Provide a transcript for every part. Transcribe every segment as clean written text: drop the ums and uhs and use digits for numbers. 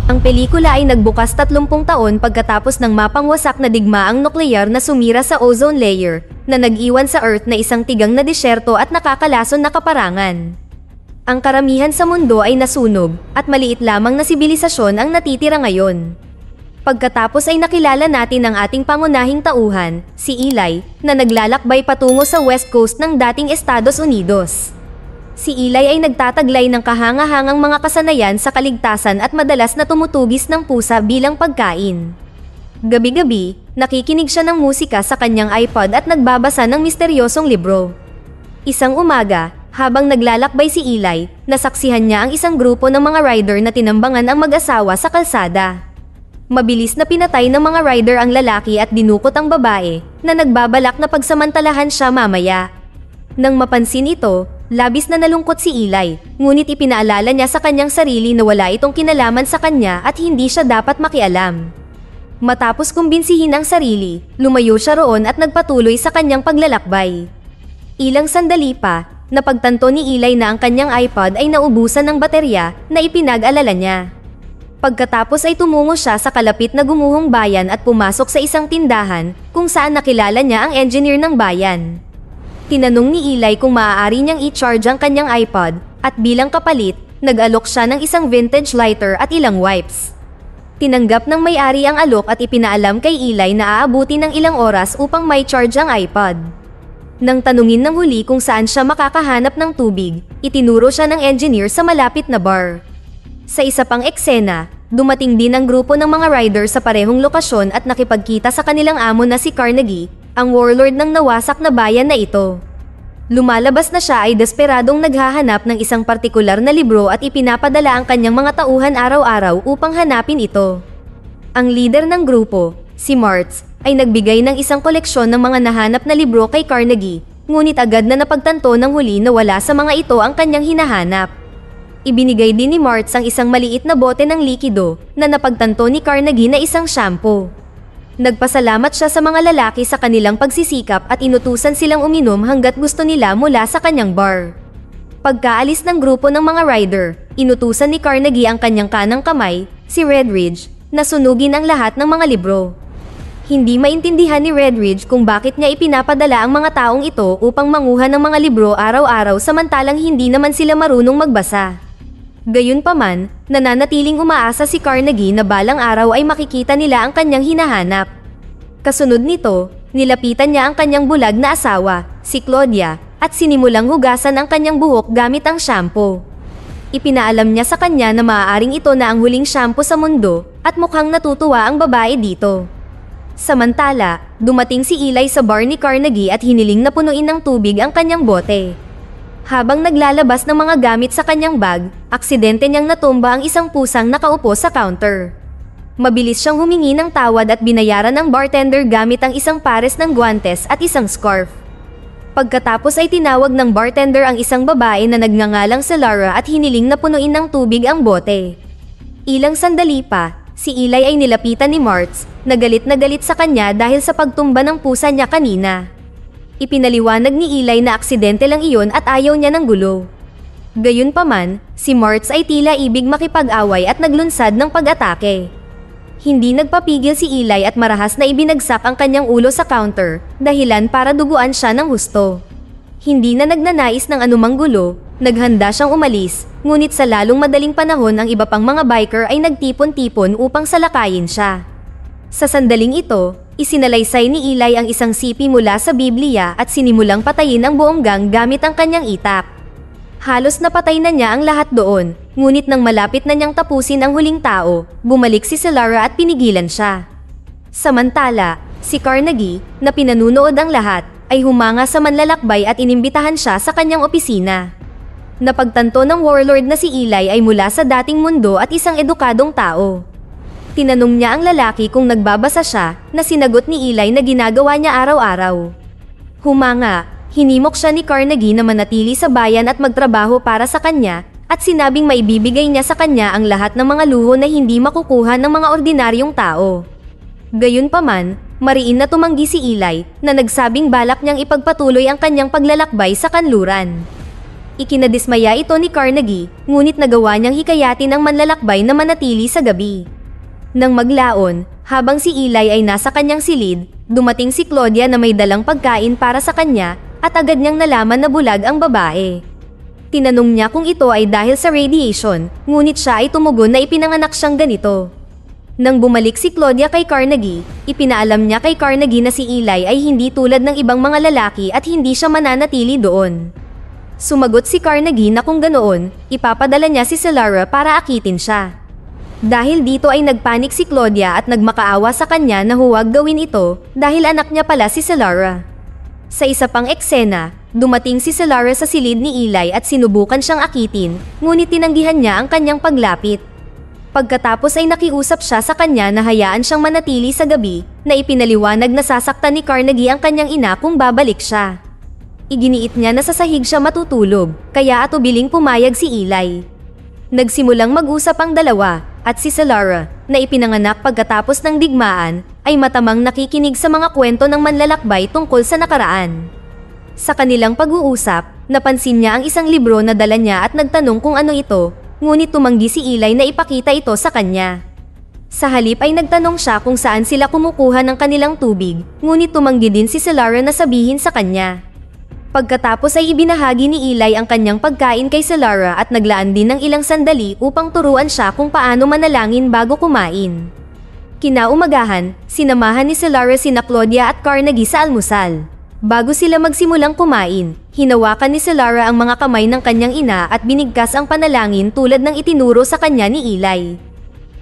Ang pelikula ay nagbukas 30 taon pagkatapos ng mapangwasak na digmaang nukleyar na sumira sa ozone layer, na nag-iwan sa Earth na isang tigang na disyerto at nakakalason na kaparangan. Ang karamihan sa mundo ay nasunog, at maliit lamang na sibilisasyon ang natitira ngayon. Pagkatapos ay nakilala natin ang ating pangunahing tauhan, si Eli, na naglalakbay patungo sa west coast ng dating Estados Unidos. Si Eli ay nagtataglay ng kahanga-hangang mga kasanayan sa kaligtasan at madalas na tumutugis ng pusa bilang pagkain. Gabi-gabi, nakikinig siya ng musika sa kanyang iPod at nagbabasa ng misteryosong libro. Isang umaga, habang naglalakbay si Eli, nasaksihan niya ang isang grupo ng mga rider na tinambangan ang mag-asawa sa kalsada. Mabilis na pinatay ng mga rider ang lalaki at dinukot ang babae, na nagbabalak na pagsamantalahan siya mamaya. Nang mapansin ito, labis na nalungkot si Eli, ngunit ipinaalala niya sa kanyang sarili na wala itong kinalaman sa kanya at hindi siya dapat makialam. Matapos kumbinsihin ang sarili, lumayo siya roon at nagpatuloy sa kanyang paglalakbay. Ilang sandali pa, napagtanto ni Eli na ang kanyang iPod ay naubusan ng baterya na ipinag-alala niya. Pagkatapos ay tumungo siya sa kalapit na gumuhong bayan at pumasok sa isang tindahan kung saan nakilala niya ang engineer ng bayan. Tinanong ni Eli kung maaari niyang i-charge ang kanyang iPod at bilang kapalit, nag-alok siya ng isang vintage lighter at ilang wipes. Tinanggap ng may-ari ang alok at ipinaalam kay Eli na aabuti ng ilang oras upang may charge ang iPod. Nang tanungin ng huli kung saan siya makakahanap ng tubig, itinuro siya ng engineer sa malapit na bar. Sa isa pang eksena, dumating din ang grupo ng mga rider sa parehong lokasyon at nakipagkita sa kanilang amo na si Carnegie, ang warlord ng nawasak na bayan na ito. Lumalabas na siya ay desperadong naghahanap ng isang partikular na libro at ipinapadala ang kanyang mga tauhan araw-araw upang hanapin ito. Ang leader ng grupo, si Martz, ay nagbigay ng isang koleksyon ng mga nahanap na libro kay Carnegie, ngunit agad na napagtanto ng huli na wala sa mga ito ang kanyang hinahanap. Ibinigay din ni Martz ang isang maliit na bote ng likido na napagtanto ni Carnegie na isang shampoo. Nagpasalamat siya sa mga lalaki sa kanilang pagsisikap at inutusan silang uminom hanggat gusto nila mula sa kanyang bar. Pagkaalis ng grupo ng mga rider, inutusan ni Carnegie ang kanyang kanang kamay, si Redridge, na sunugin ang lahat ng mga libro. Hindi maintindihan ni Redridge kung bakit niya ipinapadala ang mga taong ito upang manguha ng mga libro araw-araw samantalang hindi naman sila marunong magbasa. Gayunpaman, nananatiling umaasa si Carnegie na balang araw ay makikita nila ang kanyang hinahanap. Kasunod nito, nilapitan niya ang kanyang bulag na asawa, si Claudia, at sinimulang hugasan ang kanyang buhok gamit ang shampoo. Ipinaalam niya sa kanya na maaaring ito na ang huling shampoo sa mundo, at mukhang natutuwa ang babae dito. Samantala, dumating si Eli sa bar ni Carnegie at hiniling na punuin ng tubig ang kanyang bote. Habang naglalabas ng mga gamit sa kanyang bag, aksidente niyang natumba ang isang pusang nakaupo sa counter. Mabilis siyang humingi ng tawad at binayaran ng bartender gamit ang isang pares ng guantes at isang scarf. Pagkatapos ay tinawag ng bartender ang isang babae na nagngangalang si Lara at hiniling na punuin ng tubig ang bote. Ilang sandali pa, si Eli ay nilapitan ni Martz, na galit sa kanya dahil sa pagtumba ng pusa niya kanina. Ipinaliwanag ni Eli na aksidente lang iyon at ayaw niya ng gulo. Gayunpaman, si Martz ay tila ibig makipag-away at naglunsad ng pag-atake. Hindi nagpapigil si Eli at marahas na ibinagsak ang kanyang ulo sa counter, dahilan para duguan siya ng husto. Hindi na nagnanais ng anumang gulo, naghanda siyang umalis, ngunit sa lalong madaling panahon ang iba pang mga biker ay nagtipon-tipon upang salakayin siya. Sa sandaling ito, isinalaysay ni Eli ang isang sipi mula sa Biblia at sinimulang patayin ang buong gang gamit ang kanyang itak. Halos napatay na niya ang lahat doon, ngunit nang malapit na niyang tapusin ang huling tao, bumalik si Lara at pinigilan siya. Samantala, si Carnegie, na pinanunood ang lahat, ay humanga sa manlalakbay at inimbitahan siya sa kanyang opisina. Napagtanto ng warlord na si Eli ay mula sa dating mundo at isang edukadong tao. Tinanong niya ang lalaki kung nagbabasa siya, na sinagot ni Eli na ginagawa niya araw-araw. Humanga, hinimok siya ni Carnegie na manatili sa bayan at magtrabaho para sa kanya, at sinabing maibibigay niya sa kanya ang lahat ng mga luho na hindi makukuha ng mga ordinaryong tao. Gayunpaman, mariin na tumanggi si Eli, na nagsabing balak niyang ipagpatuloy ang kanyang paglalakbay sa kanluran. Ikinadismaya ito ni Carnegie, ngunit nagawa niyang hikayatin ang manlalakbay na manatili sa gabi. Nang maglaon, habang si Eli ay nasa kanyang silid, dumating si Claudia na may dalang pagkain para sa kanya at agad niyang nalaman na bulag ang babae. Tinanong niya kung ito ay dahil sa radiation, ngunit siya ay tumugon na ipinanganak siyang ganito. Nang bumalik si Claudia kay Carnegie, ipinaalam niya kay Carnegie na si Eli ay hindi tulad ng ibang mga lalaki at hindi siya mananatili doon. Sumagot si Carnegie na kung ganoon, ipapadala niya si Solara para akitin siya. Dahil dito ay nagpanik si Claudia at nagmakaawa sa kanya na huwag gawin ito dahil anak niya pala si Solara. Sa isa pang eksena, dumating si Solara sa silid ni Eli at sinubukan siyang akitin, ngunit tinanggihan niya ang kanyang paglapit. Pagkatapos ay nakiusap siya sa kanya na hayaan siyang manatili sa gabi, na ipinaliwanag na sasaktan ni Carnegie ang kanyang ina kung babalik siya. Iginiit niya na sa sahig siya matutulog, kaya atubiling pumayag si Eli. Nagsimulang mag-usap ang dalawa, at si Solara, na ipinanganak pagkatapos ng digmaan, ay matamang nakikinig sa mga kwento ng manlalakbay tungkol sa nakaraan. Sa kanilang pag-uusap, napansin niya ang isang libro na dala niya at nagtanong kung ano ito, ngunit tumanggi si Eli na ipakita ito sa kanya. Sa halip ay nagtanong siya kung saan sila kumukuha ng kanilang tubig, ngunit tumanggi din si Solara na sabihin sa kanya. Pagkatapos ay ibinahagi ni Eli ang kanyang pagkain kay Solara at naglaan din ng ilang sandali upang turuan siya kung paano manalangin bago kumain. Kinaumagahan, sinamahan ni Solara sina Claudia at Carnegie sa almusal. Bago sila magsimulang kumain, hinawakan ni Solara ang mga kamay ng kanyang ina at binigkas ang panalangin tulad ng itinuro sa kanya ni Eli.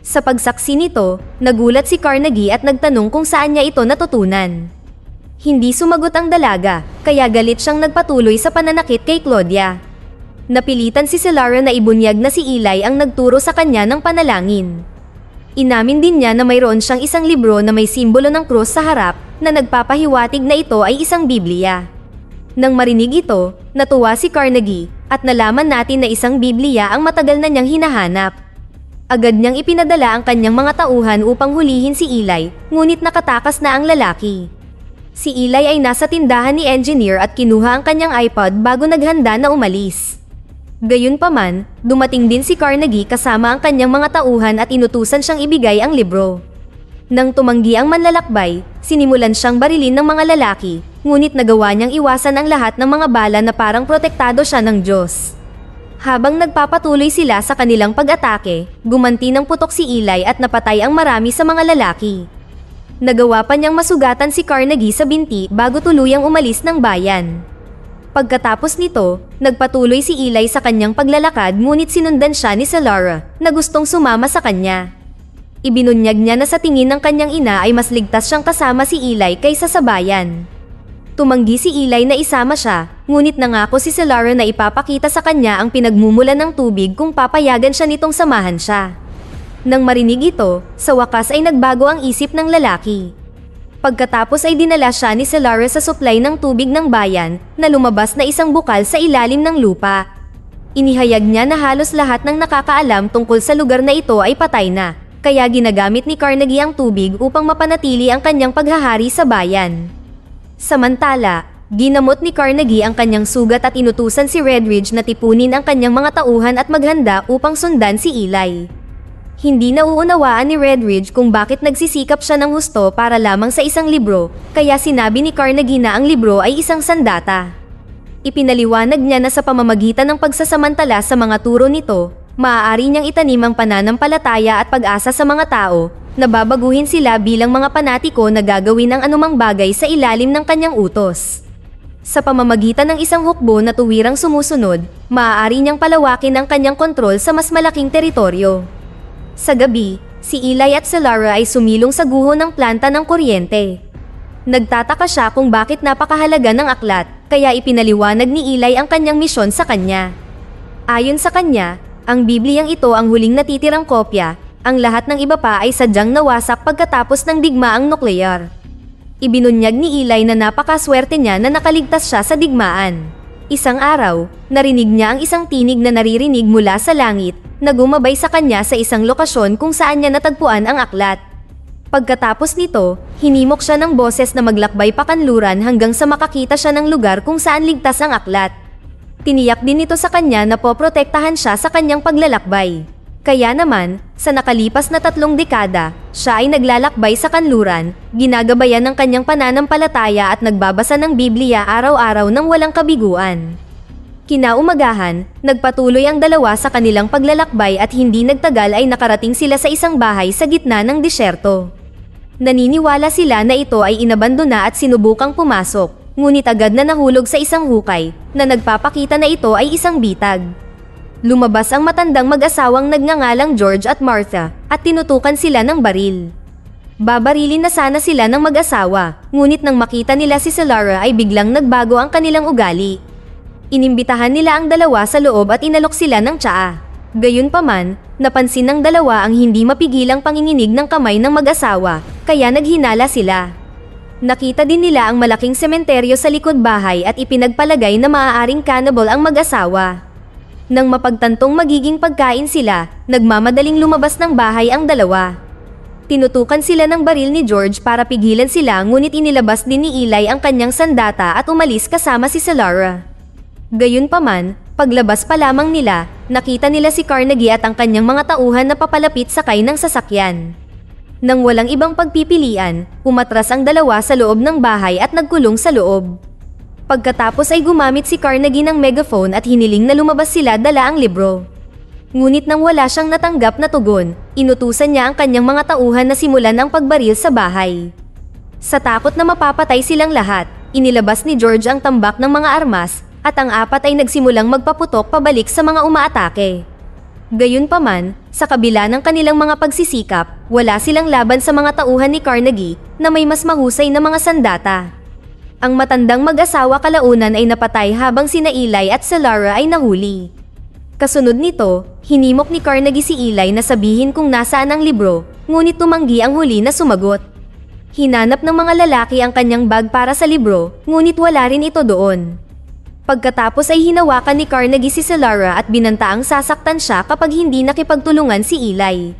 Sa pagsaksi nito, nagulat si Carnegie at nagtanong kung saan niya ito natutunan. Hindi sumagot ang dalaga, kaya galit siyang nagpatuloy sa pananakit kay Claudia. Napilitan si Solara na ibunyag na si Eli ang nagturo sa kanya ng panalangin. Inamin din niya na mayroon siyang isang libro na may simbolo ng krus sa harap na nagpapahiwatig na ito ay isang Biblia. Nang marinig ito, natuwa si Carnegie at nalaman natin na isang Biblia ang matagal na niyang hinahanap. Agad niyang ipinadala ang kanyang mga tauhan upang hulihin si Eli, ngunit nakatakas na ang lalaki. Si Eli ay nasa tindahan ni engineer at kinuha ang kanyang iPod bago naghanda na umalis. Gayunpaman, dumating din si Carnegie kasama ang kanyang mga tauhan at inutusan siyang ibigay ang libro. Nang tumanggi ang manlalakbay, sinimulan siyang barilin ng mga lalaki, ngunit nagawa niyang iwasan ang lahat ng mga bala na parang protektado siya ng Diyos. Habang nagpapatuloy sila sa kanilang pag-atake, gumanti ng putok si Eli at napatay ang marami sa mga lalaki. Nagawa pa niyang masugatan si Carnegie sa binti bago tuluyang umalis ng bayan. Pagkatapos nito, nagpatuloy si Eli sa kanyang paglalakad ngunit sinundan siya ni Solara na gustong sumama sa kanya. Ibinunyag niya na sa tingin ng kanyang ina ay mas ligtas siyang kasama si Eli kaysa sa bayan. Tumanggi si Eli na isama siya, ngunit nangako si Solara na ipapakita sa kanya ang pinagmumulan ng tubig kung papayagan siya nitong samahan siya. Nang marinig ito, sa wakas ay nagbago ang isip ng lalaki. Pagkatapos ay dinala siya ni Solara sa supply ng tubig ng bayan na lumabas na isang bukal sa ilalim ng lupa. Inihayag niya na halos lahat ng nakakaalam tungkol sa lugar na ito ay patay na, kaya ginagamit ni Carnegie ang tubig upang mapanatili ang kanyang paghahari sa bayan. Samantala, ginamot ni Carnegie ang kanyang sugat at inutusan si Redridge na tipunin ang kanyang mga tauhan at maghanda upang sundan si Eli. Hindi nauunawaan ni Redridge kung bakit nagsisikap siya ng husto para lamang sa isang libro, kaya sinabi ni Carnegie na ang libro ay isang sandata. Ipinaliwanag niya na sa pamamagitan ng pagsasamantala sa mga turo nito, maaari niyang itanim ang pananampalataya at pag-asa sa mga tao, na babaguhin sila bilang mga panatiko na gagawin ang anumang bagay sa ilalim ng kanyang utos. Sa pamamagitan ng isang hukbo na tuwirang sumusunod, maaari niyang palawakin ang kanyang kontrol sa mas malaking teritoryo. Sa gabi, si Eli at Solara ay sumilong sa guho ng planta ng kuryente. Nagtataka siya kung bakit napakahalaga ng aklat, kaya ipinaliwanag ni Eli ang kanyang misyon sa kanya. Ayon sa kanya, ang Bibliyang ito ang huling natitirang kopya, ang lahat ng iba pa ay sadyang nawasak pagkatapos ng digmaang nuklear. Ibinunyag ni Eli na napakaswerte niya na nakaligtas siya sa digmaan. Isang araw, narinig niya ang isang tinig na naririnig mula sa langit, na gumabay sa kanya sa isang lokasyon kung saan niya natagpuan ang aklat. Pagkatapos nito, hinimok siya ng boses na maglakbay pakanluran hanggang sa makakita siya ng lugar kung saan ligtas ang aklat. Tiniyak din ito sa kanya na poprotektahan siya sa kanyang paglalakbay. Kaya naman, sa nakalipas na 3 dekada, siya ay naglalakbay sa kanluran, ginagabayan ng kanyang pananampalataya at nagbabasa ng Biblia araw-araw ng walang kabiguan. Kinaumagahan, nagpatuloy ang dalawa sa kanilang paglalakbay at hindi nagtagal ay nakarating sila sa isang bahay sa gitna ng disyerto. Naniniwala sila na ito ay inabandona at sinubukang pumasok, ngunit agad na nahulog sa isang hukay, na nagpapakita na ito ay isang bitag. Lumabas ang matandang mag-asawang nagngangalang George at Martha, at tinutukan sila ng baril. Babarilin na sana sila ng mag-asawa, ngunit nang makita nila si Solara ay biglang nagbago ang kanilang ugali. Inimbitahan nila ang dalawa sa loob at inalok sila ng tsaa. Gayunpaman, napansin ng dalawa ang hindi mapigilang panginginig ng kamay ng mag-asawa, kaya naghinala sila. Nakita din nila ang malaking sementeryo sa likod bahay at ipinagpalagay na maaaring cannibal ang mag-asawa. Nang mapagtantong magiging pagkain sila, nagmamadaling lumabas ng bahay ang dalawa. Tinutukan sila ng baril ni George para pigilan sila, ngunit inilabas din ni Eli ang kanyang sandata at umalis kasama si Solara. Gayunpaman, paglabas pa lamang nila, nakita nila si Carnegie at ang kanyang mga tauhan na papalapit sakay ng sasakyan. Nang walang ibang pagpipilian, umatras ang dalawa sa loob ng bahay at nagkulong sa loob. Pagkatapos ay gumamit si Carnegie ng megaphone at hiniling na lumabas sila dala ang libro. Ngunit nang wala siyang natanggap na tugon, inutusan niya ang kanyang mga tauhan na simulan ang pagbaril sa bahay. Sa takot na mapapatay silang lahat, inilabas ni George ang tambak ng mga armas, at ang 4 ay nagsimulang magpaputok pabalik sa mga umaatake. Gayunpaman, sa kabila ng kanilang mga pagsisikap, wala silang laban sa mga tauhan ni Carnegie na may mas mahusay na mga sandata. Ang matandang mag-asawa kalaunan ay napatay habang sina Eli at Solara ay nahuli. Kasunod nito, hinimok ni Carnegie si Eli na sabihin kung nasaan ang libro, ngunit tumanggi ang huli na sumagot. Hinanap ng mga lalaki ang kanyang bag para sa libro, ngunit wala rin ito doon. Pagkatapos ay hinawakan ni Carnegie si Solara at binantaang sasaktan siya kapag hindi nakipagtulungan si Eli.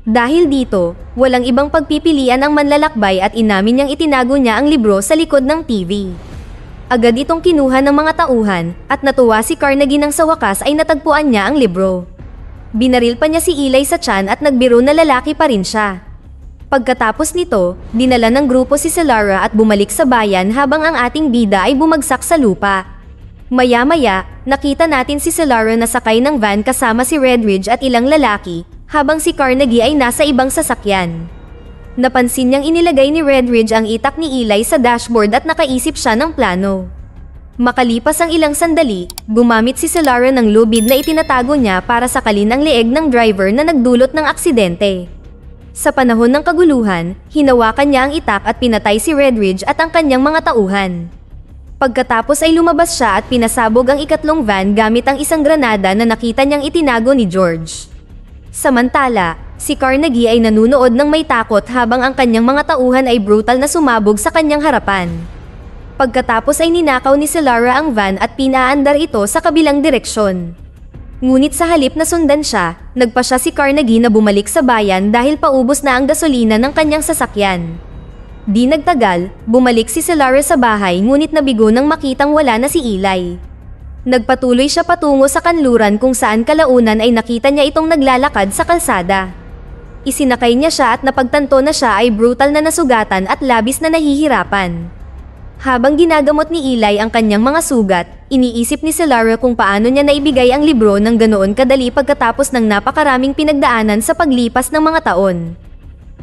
Dahil dito, walang ibang pagpipilian ang manlalakbay at inamin niyang itinago niya ang libro sa likod ng TV. Agad itong kinuha ng mga tauhan at natuwa si Carnegie nang sa wakas ay natagpuan niya ang libro. Binaril pa niya si Eli sa tiyan at nagbiro na lalaki pa rin siya. Pagkatapos nito, dinala ng grupo si Solara at bumalik sa bayan habang ang ating bida ay bumagsak sa lupa. Maya-maya, nakita natin si Solara na sakay ng van kasama si Redridge at ilang lalaki, habang si Carnegie ay nasa ibang sasakyan. Napansin niyang inilagay ni Redridge ang itak ni Eli sa dashboard at nakaisip siya ng plano. Makalipas ang ilang sandali, gumamit si Solara ng lubid na itinatago niya para sakalin ang leeg ng driver na nagdulot ng aksidente. Sa panahon ng kaguluhan, hinawakan niya ang itak at pinatay si Redridge at ang kanyang mga tauhan. Pagkatapos ay lumabas siya at pinasabog ang ikatlong van gamit ang isang granada na nakita niyang itinago ni George. Samantala, si Carnegie ay nanunood ng may takot habang ang kanyang mga tauhan ay brutal na sumabog sa kanyang harapan. Pagkatapos ay ninakaw ni Solara ang van at pinaandar ito sa kabilang direksyon. Ngunit sa halip na sundan siya, nagpa siya si Carnegie na bumalik sa bayan dahil paubos na ang gasolina ng kanyang sasakyan. Di nagtagal, bumalik si Solara sa bahay ngunit nabigo nang makitang wala na si Eli. Nagpatuloy siya patungo sa kanluran kung saan kalaunan ay nakita niya itong naglalakad sa kalsada. Isinakay niya siya at napagtanto na siya ay brutal na nasugatan at labis na nahihirapan. Habang ginagamot ni Eli ang kanyang mga sugat, iniisip ni Solara kung paano niya naibigay ang libro ng ganoon kadali pagkatapos ng napakaraming pinagdaanan sa paglipas ng mga taon.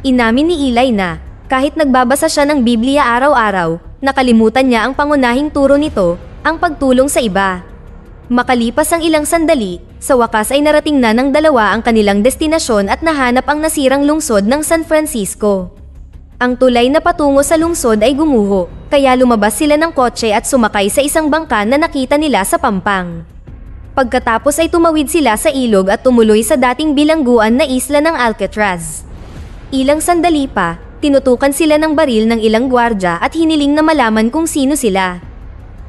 Inamin ni Eli na, kahit nagbabasa siya ng Biblia araw-araw, nakalimutan niya ang pangunahing turo nito, ang pagtulong sa iba. Makalipas ang ilang sandali, sa wakas ay narating na ng dalawa ang kanilang destinasyon at nahanap ang nasirang lungsod ng San Francisco. Ang tulay na patungo sa lungsod ay gumuho, kaya lumabas sila ng kotse at sumakay sa isang bangka na nakita nila sa pampang. Pagkatapos ay tumawid sila sa ilog at tumuloy sa dating bilangguan na isla ng Alcatraz. Ilang sandali pa, tinutukan sila ng baril ng ilang gwardya at hiniling na malaman kung sino sila.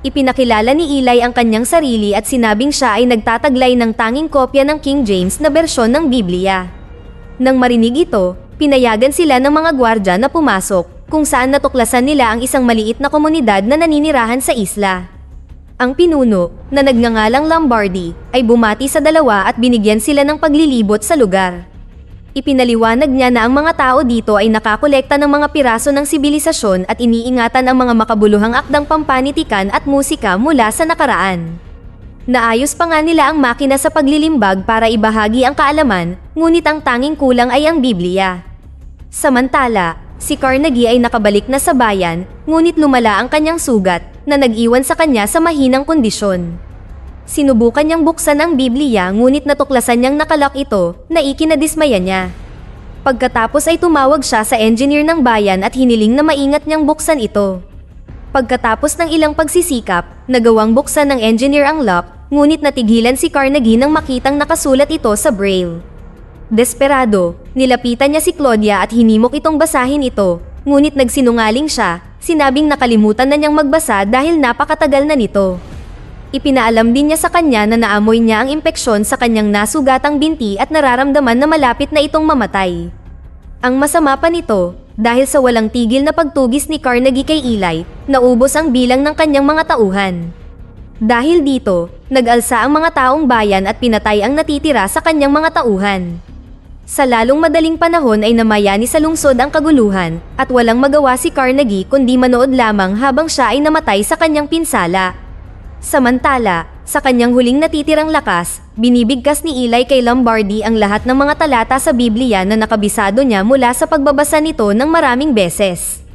Ipinakilala ni Eli ang kanyang sarili at sinabing siya ay nagtataglay ng tanging kopya ng King James na bersyon ng Biblia. Nang marinig ito, pinayagan sila ng mga gwardya na pumasok, kung saan natuklasan nila ang isang maliit na komunidad na naninirahan sa isla. Ang pinuno, na nagngangalang Lombardi, ay bumati sa dalawa at binigyan sila ng paglilibot sa lugar. Ipinaliwanag niya na ang mga tao dito ay nakakolekta ng mga piraso ng sibilisasyon at iniingatan ang mga makabuluhang akdang pampanitikan at musika mula sa nakaraan. Naayos pa nga nila ang makina sa paglilimbag para ibahagi ang kaalaman, ngunit ang tanging kulang ay ang Biblia. Samantala, si Carnegie ay nakabalik na sa bayan, ngunit lumala ang kanyang sugat, na nag-iwan sa kanya sa mahinang kondisyon. Sinubukan niyang buksan ang Biblia ngunit natuklasan niyang nakalock ito, na ikinadismaya niya. Pagkatapos ay tumawag siya sa engineer ng bayan at hiniling na maingat niyang buksan ito. Pagkatapos ng ilang pagsisikap, nagawang buksan ng engineer ang lock, ngunit natigilan si Carnegie nang makitang nakasulat ito sa braille. Desperado, nilapitan niya si Claudia at hinimok itong basahin ito, ngunit nagsinungaling siya, sinabing nakalimutan na niyang magbasa dahil napakatagal na nito. Ipinaalam din niya sa kanya na naamoy niya ang impeksyon sa kanyang nasugatang binti at nararamdaman na malapit na itong mamatay. Ang masama pa nito, dahil sa walang tigil na pagtugis ni Carnegie kay Eli, naubos ang bilang ng kanyang mga tauhan. Dahil dito, nag-alsa ang mga taong bayan at pinatay ang natitira sa kanyang mga tauhan. Sa lalong madaling panahon ay namayani sa lungsod ang kaguluhan, at walang magawa si Carnegie kundi manood lamang habang siya ay namatay sa kanyang pinsala. Samantala, sa kanyang huling natitirang lakas, binibigkas ni Eli kay Lombardi ang lahat ng mga talata sa Biblia na nakabisado niya mula sa pagbabasa nito ng maraming beses.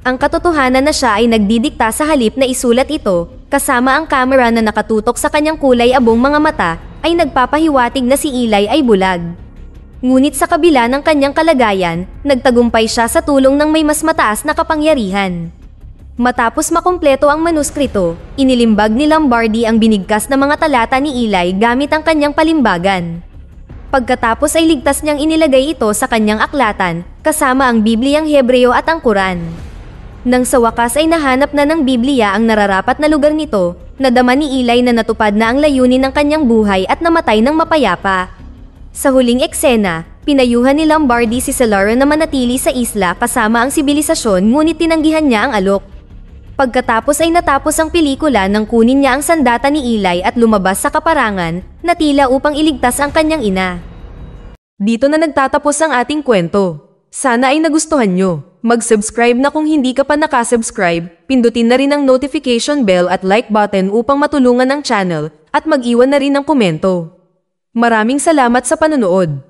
Ang katotohanan na siya ay nagdidikta sa halip na isulat ito, kasama ang kamera na nakatutok sa kanyang kulay abong mga mata, ay nagpapahiwatig na si Eli ay bulag. Ngunit sa kabila ng kanyang kalagayan, nagtagumpay siya sa tulong ng may mas mataas na kapangyarihan. Matapos makumpleto ang manuskrito, inilimbag ni Lombardi ang binigkas na mga talata ni Eli gamit ang kanyang palimbagan. Pagkatapos ay ligtas niyang inilagay ito sa kanyang aklatan, kasama ang Bibliang Hebreo at ang Quran. Nang sa wakas ay nahanap na ng Biblia ang nararapat na lugar nito, nadama ni Eli na natupad na ang layunin ng kanyang buhay at namatay ng mapayapa. Sa huling eksena, pinayuhan ni Lombardi si Cesaro na manatili sa isla kasama ang sibilisasyon ngunit tinanggihan niya ang alok. Pagkatapos ay natapos ang pelikula nang kunin niya ang sandata ni Eli at lumabas sa kaparangan, na tila upang iligtas ang kanyang ina. Dito na nagtatapos ang ating kwento. Sana ay nagustuhan nyo. Mag-subscribe na kung hindi ka pa nakasubscribe, pindutin na rin ang notification bell at like button upang matulungan ang channel, at mag-iwan na rin ng komento. Maraming salamat sa panonood.